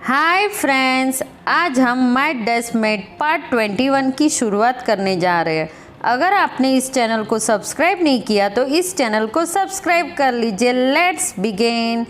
Hi friends, आज हम my डेस्कमेट part 21 की शुरुआत करने जा रहे हैं। अगर आपने इस चैनल को सब्सक्राइब नहीं किया तो इस चैनल को सब्सक्राइब कर लीजिए। Let's begin.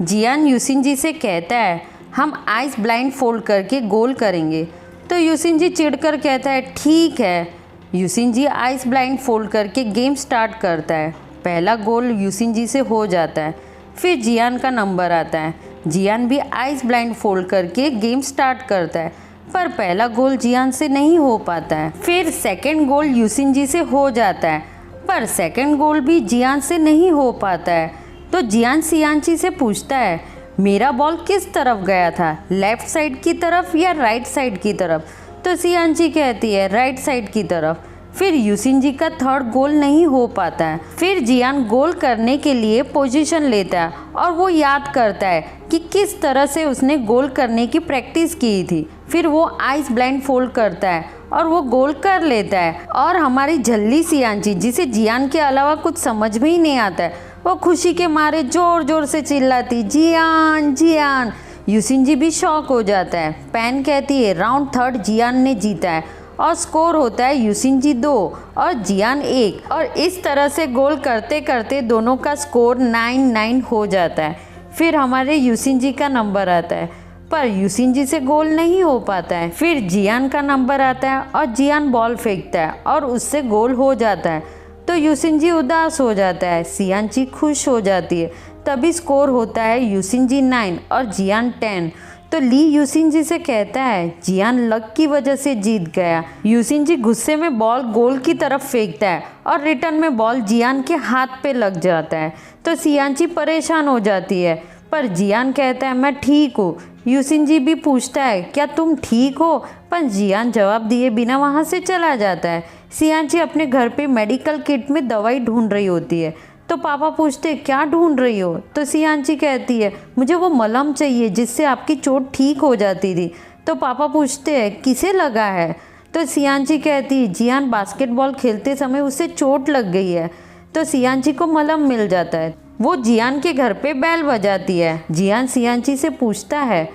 जियान यूसिन जी से कहता है हम आइस ब्लाइंड फोल्ड करके गोल करेंगे। तो यूसिन जी चिढ़कर कहता है ठीक है। यूसिन जी आइस ब्लाइंड फोल्ड करके गेम स्टार्ट करता है। पहला गोल यूसिन जी से हो जाता है। फिर जियान का नंबर आता है। जियान भी आइस ब्लाइंड फोल्ड करके गेम स्टार्ट करता है, पर पहला गोल जियान से नहीं हो पाता है। फिर सेकंड गोल यूसिन जी से हो जाता है, पर सेकंड गोल भी जियान से नहीं हो पाता है। तो जियान सियांची से पूछता है मेरा बॉल किस तरफ गया था, लेफ्ट साइड की तरफ या राइट साइड की तरफ? तो सियांची कहती है राइट साइड की तरफ। फिर यूसिन जी का थर्ड गोल नहीं हो पाता है। फिर जियान गोल करने के लिए पोजीशन लेता है और वो याद करता है कि किस तरह से उसने गोल करने की प्रैक्टिस की थी। फिर वो आइस ब्लाइंड फोल्ड करता है और वो गोल कर लेता है। और हमारी झल्ली सियांची, जिसे जियान के अलावा कुछ समझ में ही नहीं आता है, वो खुशी के मारे जोर जोर से चिल्लाती जियान जियान। यूसिन जी भी शॉक हो जाता है। पैन कहती है राउंड थर्ड जियान ने जीता है और स्कोर होता है यूसिन जी 2 और जियान 1। और इस तरह से गोल करते करते दोनों का स्कोर 9-9 हो जाता है। फिर हमारे यूसिन जी का नंबर आता है, पर यूसिन जी से गोल नहीं हो पाता है। फिर जियान का नंबर आता है और जियान बॉल फेंकता है और उससे गोल हो जाता है। तो यूसिन जी उदास हो जाता है, सियांची खुश हो जाती है। तभी स्कोर होता है यूसिन जी 9 और जियान 10। तो ली यूसिन जी से कहता है जियान लक की वजह से जीत गया। यूसिन जी गुस्से में बॉल गोल की तरफ फेंकता है और रिटर्न में बॉल जियान के हाथ पे लग जाता है। तो सियांची परेशान हो जाती है, पर जियान कहता है मैं ठीक हूँ। यूसिन जी भी पूछता है क्या तुम ठीक हो, पर जियान जवाब दिए बिना वहाँ से चला जाता है। सियांची अपने घर पे मेडिकल किट में दवाई ढूंढ रही होती है। तो पापा पूछते क्या ढूंढ रही हो? तो सियांची कहती है मुझे वो मलहम चाहिए जिससे आपकी चोट ठीक हो जाती थी। तो पापा पूछते हैं किसे लगा है? तो सियांची कहती है जियान बास्केटबॉल खेलते समय उसे चोट लग गई है। तो सियांची को मलहम मिल जाता है। वो जियान के घर पे बेल बजाती है। जियान सियांची से पूछता है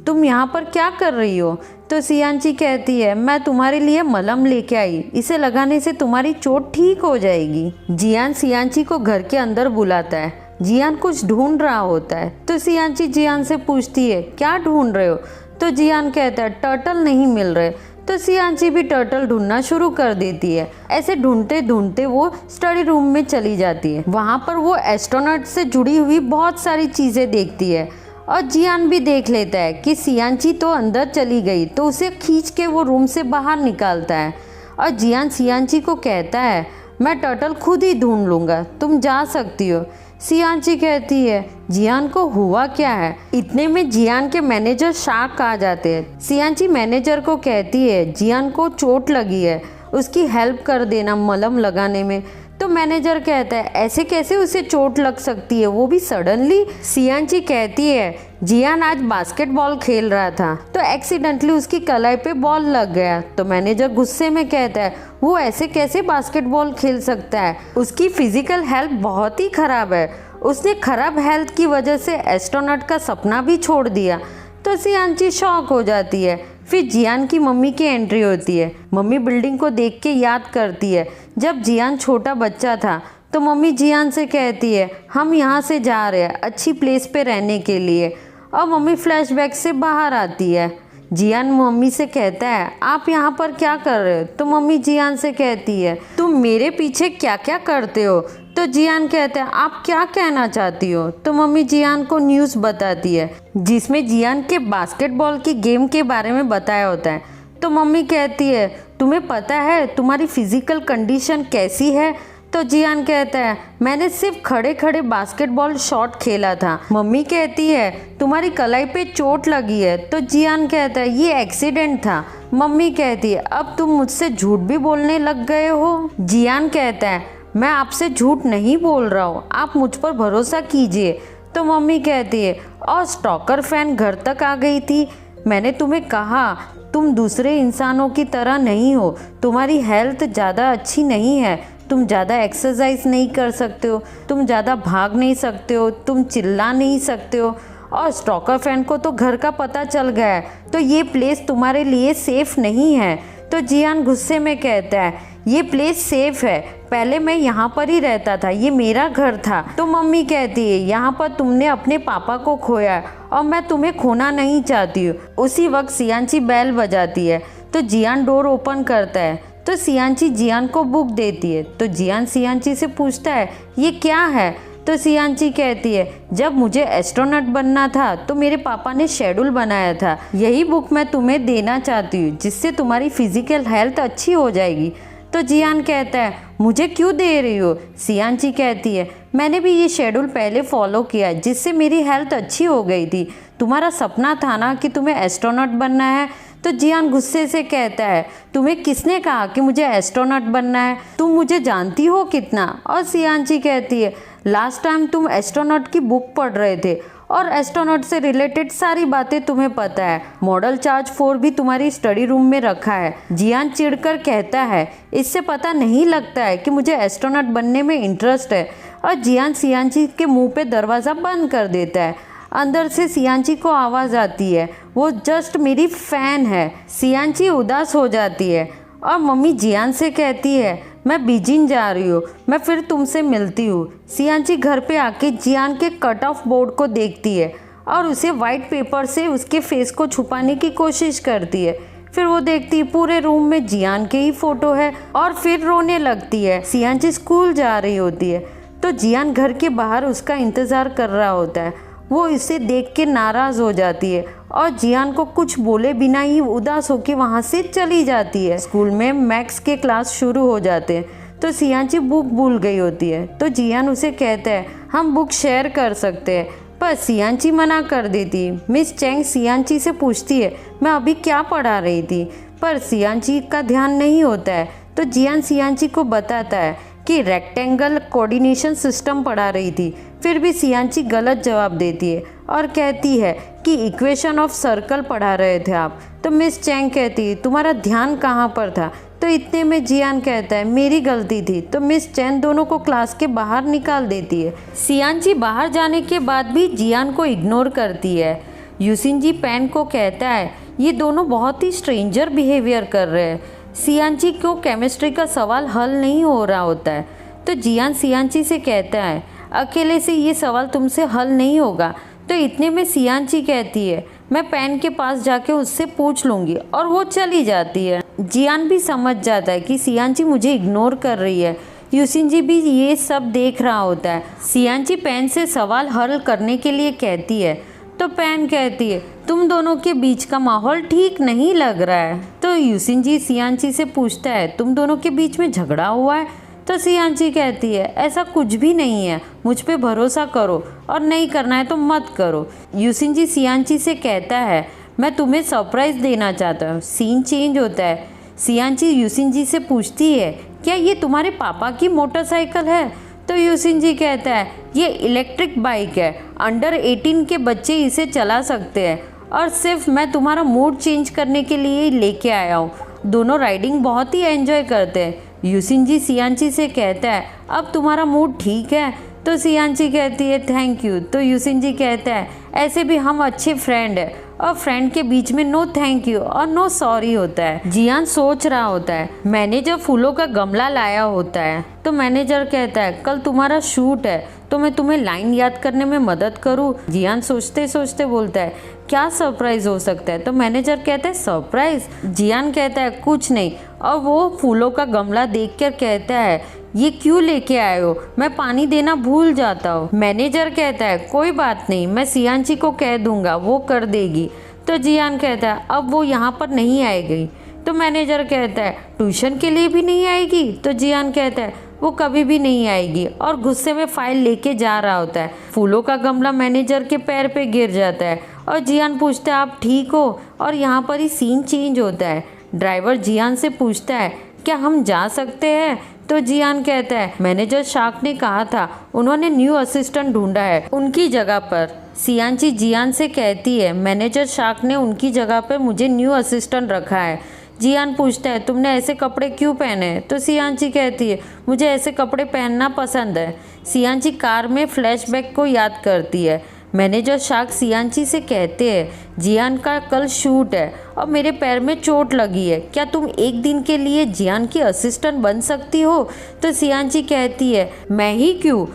तुम यहाँ पर क्या कर रही हो? तो सियांची कहती है मैं तुम्हारे लिए मलहम लेके आई, इसे लगाने से तुम्हारी चोट ठीक हो जाएगी। जियान सियांची को घर के अंदर बुलाता है। जियान कुछ ढूंढ रहा होता है। तो सियांची जियान से पूछती है क्या ढूंढ रहे हो? तो जियान कहता है टर्टल नहीं मिल रहे। तो सियांची भी टर्टल ढूंढना शुरू कर देती है। ऐसे ढूंढते ढूंढते वो स्टडी रूम में चली जाती है। वहाँ पर वो एस्ट्रोनॉट से जुड़ी हुई बहुत सारी चीज़ें देखती है और जियान भी देख लेता है कि सियांची तो अंदर चली गई, तो उसे खींच के वो रूम से बाहर निकालता है। और जियान सियांची को कहता है मैं टर्टल खुद ही ढूंढ लूँगा, तुम जा सकती हो। सियांची कहती है जियान को हुआ क्या है? इतने में जियान के मैनेजर शार्क आ जाते हैं। सियांची मैनेजर को कहती है जियान को चोट लगी है, उसकी हेल्प कर देना मलहम लगाने में। तो मैनेजर कहता है ऐसे कैसे उसे चोट लग सकती है, वो भी सडनली? सियांची कहती है जियान आज बास्केटबॉल खेल रहा था तो एक्सीडेंटली उसकी कलाई पे बॉल लग गया। तो मैनेजर गुस्से में कहता है वो ऐसे कैसे बास्केटबॉल खेल सकता है, उसकी फिजिकल हेल्थ बहुत ही खराब है, उसने खराब हेल्थ की वजह से एस्ट्रोनॉट का सपना भी छोड़ दिया। तो सियांची शॉक हो जाती है। फिर जियान की मम्मी की एंट्री होती है। मम्मी बिल्डिंग को देख के याद करती है जब जियान छोटा बच्चा था। तो मम्मी जियान से कहती है हम यहाँ से जा रहे हैं अच्छी प्लेस पे रहने के लिए। और मम्मी फ्लैशबैक से बाहर आती है। जियान मम्मी से कहता है आप यहाँ पर क्या कर रहे हो? तो मम्मी जियान से कहती है तुम मेरे पीछे क्या क्या करते हो? तो जियान कहता है आप क्या कहना चाहती हो? तो मम्मी जियान को न्यूज़ बताती है जिसमें जियान के बास्केटबॉल की गेम के बारे में बताया होता है। तो मम्मी कहती है तुम्हें पता है तुम्हारी फिजिकल कंडीशन कैसी है? तो जियान कहता है मैंने सिर्फ खड़े खड़े बास्केटबॉल शॉट खेला था। मम्मी कहती है तुम्हारी कलाई पे चोट लगी है। तो जियान कहता है ये एक्सीडेंट था। मम्मी कहती है अब तुम मुझसे झूठ भी बोलने लग गए हो। जियान कहता है मैं आपसे झूठ नहीं बोल रहा हूँ, आप मुझ पर भरोसा कीजिए। तो मम्मी कहती है और स्टॉकर फैन घर तक आ गई थी, मैंने तुम्हें कहा तुम दूसरे इंसानों की तरह नहीं हो, तुम्हारी हेल्थ ज़्यादा अच्छी नहीं है, तुम ज़्यादा एक्सरसाइज नहीं कर सकते हो, तुम ज़्यादा भाग नहीं सकते हो, तुम चिल्ला नहीं सकते हो, और स्टॉकर फ्रेंड को तो घर का पता चल गया है, तो ये प्लेस तुम्हारे लिए सेफ़ नहीं है। तो जियान गुस्से में कहता है ये प्लेस सेफ़ है, पहले मैं यहाँ पर ही रहता था, ये मेरा घर था। तो मम्मी कहती है यहाँ पर तुमने अपने पापा को खोया है और मैं तुम्हें खोना नहीं चाहती हूँ। उसी वक्त सियांची बेल बजाती है तो जियान डोर ओपन करता है तो सियांची जियान को बुक देती है। तो जियान सियांची से पूछता है ये क्या है। तो सियांची कहती है जब मुझे एस्ट्रोनॉट बनना था तो मेरे पापा ने शेड्यूल बनाया था, यही बुक मैं तुम्हें देना चाहती हूँ जिससे तुम्हारी फिजिकल हेल्थ अच्छी हो जाएगी। तो जियान कहता है मुझे क्यों दे रही हो। सियांची कहती है मैंने भी ये शेड्यूल पहले फॉलो किया जिससे मेरी हेल्थ अच्छी हो गई थी, तुम्हारा सपना था ना कि तुम्हें एस्ट्रोनॉट बनना है। तो जियान गुस्से से कहता है तुम्हें किसने कहा कि मुझे एस्ट्रोनॉट बनना है, तुम मुझे जानती हो कितना। और सियांची कहती है लास्ट टाइम तुम एस्ट्रोनॉट की बुक पढ़ रहे थे और एस्ट्रोनॉट से रिलेटेड सारी बातें तुम्हें पता है, मॉडल चार्ज 4 भी तुम्हारी स्टडी रूम में रखा है। जियान चिढ़कर कहता है इससे पता नहीं लगता है कि मुझे एस्ट्रोनॉट बनने में इंटरेस्ट है। और जियान सियांची के मुंह पे दरवाज़ा बंद कर देता है। अंदर से सियांची को आवाज़ आती है वो जस्ट मेरी फ़ैन है। सियांची उदास हो जाती है और मम्मी जियान से कहती है मैं बीजिंग जा रही हूँ, मैं फिर तुमसे मिलती हूँ। सियांची घर पे आके जियान के कट ऑफ बोर्ड को देखती है और उसे वाइट पेपर से उसके फेस को छुपाने की कोशिश करती है। फिर वो देखती है पूरे रूम में जियान के ही फ़ोटो है और फिर रोने लगती है। सियांची स्कूल जा रही होती है तो जियान घर के बाहर उसका इंतज़ार कर रहा होता है। वो इसे देख के नाराज़ हो जाती है और जियान को कुछ बोले बिना ही उदास होकर वहाँ से चली जाती है। स्कूल में मैथ्स के क्लास शुरू हो जाते हैं तो सियांची बुक भूल गई होती है। तो जियान उसे कहता है हम बुक शेयर कर सकते हैं, पर सियांची मना कर देती। मिस चैंग सियांची से पूछती है मैं अभी क्या पढ़ा रही थी, पर सियांची का ध्यान नहीं होता है। तो जियान सियांची को बताता है कि रेक्टेंगल कोऑर्डिनेशन सिस्टम पढ़ा रही थी। फिर भी सियांची गलत जवाब देती है और कहती है कि इक्वेशन ऑफ सर्कल पढ़ा रहे थे आप। तो मिस चैंग कहती है तुम्हारा ध्यान कहाँ पर था। तो इतने में जियान कहता है मेरी गलती थी। तो मिस चैंग दोनों को क्लास के बाहर निकाल देती है। सियांची बाहर जाने के बाद भी जियान को इग्नोर करती है। यूसिनजी पैन को कहता है ये दोनों बहुत ही स्ट्रेंजर बिहेवियर कर रहे हैं। सियांची को केमिस्ट्री का सवाल हल नहीं हो रहा होता है। तो जियान सियांची से कहता है अकेले से ये सवाल तुमसे हल नहीं होगा। तो इतने में सियांची कहती है मैं पैन के पास जाके उससे पूछ लूँगी, और वो चली जाती है। जियान भी समझ जाता है कि सियांची मुझे इग्नोर कर रही है। यूसिनजी भी ये सब देख रहा होता है। सियांची पैन से सवाल हल करने के लिए कहती है तो पैन कहती है तुम दोनों के बीच का माहौल ठीक नहीं लग रहा है। तो यूसिनजी सियांची से पूछता है तुम दोनों के बीच में झगड़ा हुआ है। तो सियांची कहती है ऐसा कुछ भी नहीं है, मुझ पे भरोसा करो और नहीं करना है तो मत करो। यूसिनजी सियांची से कहता है मैं तुम्हें सरप्राइज़ देना चाहता हूँ। सीन चेंज होता है। सियांची यूसिनजी से पूछती है क्या ये तुम्हारे पापा की मोटरसाइकिल है। तो यूसिनजी कहता है ये इलेक्ट्रिक बाइक है, अंडर 18 के बच्चे इसे चला सकते हैं और सिर्फ मैं तुम्हारा मूड चेंज करने के लिए लेके आया हूँ। दोनों राइडिंग बहुत ही एंजॉय करते हैं। यूसिनजी सियांची से कहता है अब तुम्हारा मूड ठीक है। तो सियांची कहती है थैंक यू। तो यूसिनजी कहता है ऐसे भी हम अच्छे फ्रेंड हैं और फ्रेंड के बीच में नो थैंक यू और नो सॉरी होता है। जियान सोच रहा होता है मैनेजर फूलों का गमला लाया होता है। तो मैनेजर कहता है कल तुम्हारा शूट है तो मैं तुम्हें लाइन याद करने में मदद करूं। जियान सोचते सोचते बोलता है क्या सरप्राइज़ हो सकता है। तो मैनेजर कहता है सरप्राइज़। जियान कहता है कुछ नहीं, और वो फूलों का गमला देखकर कहता है ये क्यों लेके आए हो, मैं पानी देना भूल जाता हूँ। मैनेजर कहता है कोई बात नहीं, मैं सियांची को कह दूंगा, वो कर देगी। तो जियान कहता है अब वो यहाँ पर नहीं आएगी। तो मैनेजर कहता है ट्यूशन के लिए भी नहीं आएगी। तो जियान कहता है वो कभी भी नहीं आएगी, और गुस्से में फाइल लेके जा रहा होता है। फूलों का गमला मैनेजर के पैर पे गिर जाता है और जियान पूछता है आप ठीक हो। और यहाँ पर ही सीन चेंज होता है। ड्राइवर जियान से पूछता है क्या हम जा सकते हैं। तो जियान कहता है मैनेजर शार्क ने कहा था उन्होंने न्यू असिस्टेंट ढूंढा है उनकी जगह पर। सियांची जियान से कहती है मैनेजर शार्क ने उनकी जगह पर मुझे न्यू असिस्टेंट रखा है। जियान पूछता है तुमने ऐसे कपड़े क्यों पहने हैं? तो सियांची कहती है मुझे ऐसे कपड़े पहनना पसंद है। सियांची कार में फ्लैशबैक को याद करती है। मैनेजर शाक सियांची से कहते हैं जियान का कल शूट है और मेरे पैर में चोट लगी है, क्या तुम एक दिन के लिए जियान की असिस्टेंट बन सकती हो? तो सियांची कहती है मैं ही क्यों?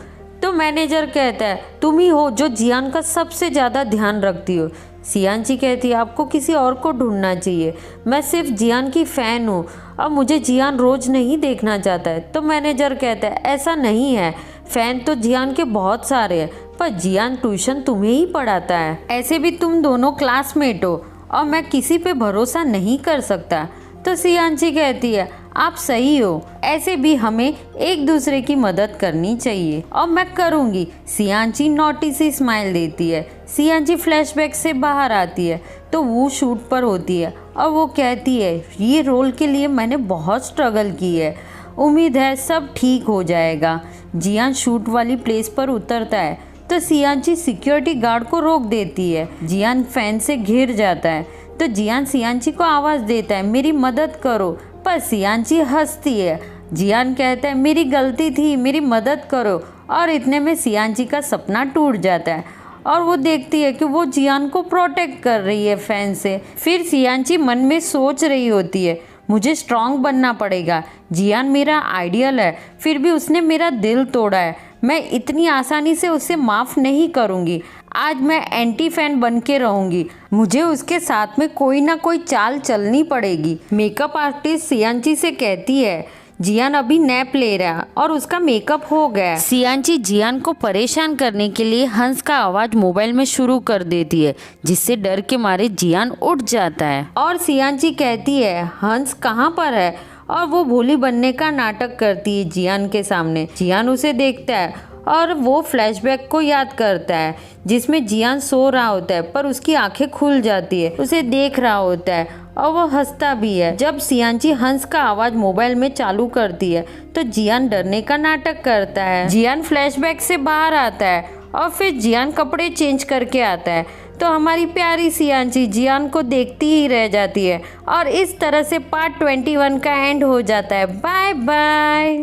तो मैनेजर कहता है तुम ही हो जो जियान का सबसे ज़्यादा ध्यान रखती हो। सियांची कहती है आपको किसी और को ढूंढना चाहिए, मैं सिर्फ जियान की फ़ैन हूँ और मुझे जियान रोज़ नहीं देखना चाहता है। तो मैनेजर कहता है ऐसा नहीं है, फ़ैन तो जियान के बहुत सारे हैं पर जियान ट्यूशन तुम्हें ही पढ़ाता है। ऐसे भी तुम दोनों क्लासमेट हो और मैं किसी पे भरोसा नहीं कर सकता। तो सियांची कहती है आप सही हो, ऐसे भी हमें एक दूसरे की मदद करनी चाहिए और मैं करूँगी। सियांची नोटी सी स्माइल देती है। सियांची फ्लैशबैक से बाहर आती है तो वो शूट पर होती है और वो कहती है ये रोल के लिए मैंने बहुत स्ट्रगल की है, उम्मीद है सब ठीक हो जाएगा। जियान शूट वाली प्लेस पर उतरता है तो सियांची सिक्योरिटी गार्ड को रोक देती है। जियान फैन से घिर जाता है तो जियान सियांची को आवाज़ देता है मेरी मदद करो, पर सियांची हंसती है। जियान कहता है मेरी गलती थी, मेरी मदद करो, और इतने में सियांची का सपना टूट जाता है और वो देखती है कि वो जियान को प्रोटेक्ट कर रही है फैन से। फिर सियांची मन में सोच रही होती है मुझे स्ट्रांग बनना पड़ेगा, जियान मेरा आइडियल है फिर भी उसने मेरा दिल तोड़ा है, मैं इतनी आसानी से उसे माफ़ नहीं करूँगी। आज मैं एंटी फैन बन के रहूँगी, मुझे उसके साथ में कोई ना कोई चाल चलनी पड़ेगी। मेकअप आर्टिस्ट सियांची से कहती है जियान अभी नैप ले रहा है और उसका मेकअप हो गया। सियांची जियान को परेशान करने के लिए हंस का आवाज़ मोबाइल में शुरू कर देती है जिससे डर के मारे जियान उठ जाता है और सियांची कहती है हंस कहाँ पर है, और वो भोली बनने का नाटक करती है जियान के सामने। जियान उसे देखता है और वो फ्लैशबैक को याद करता है जिसमें जियान सो रहा होता है पर उसकी आंखें खुल जाती है, उसे देख रहा होता है और वो हंसता भी है। जब सियांची हंस का आवाज़ मोबाइल में चालू करती है तो जियान डरने का नाटक करता है। जियान फ्लैशबैक से बाहर आता है और फिर जियान कपड़े चेंज करके आता है तो हमारी प्यारी सियांची जियान को देखती ही रह जाती है और इस तरह से पार्ट 21 का एंड हो जाता है। Bye bye.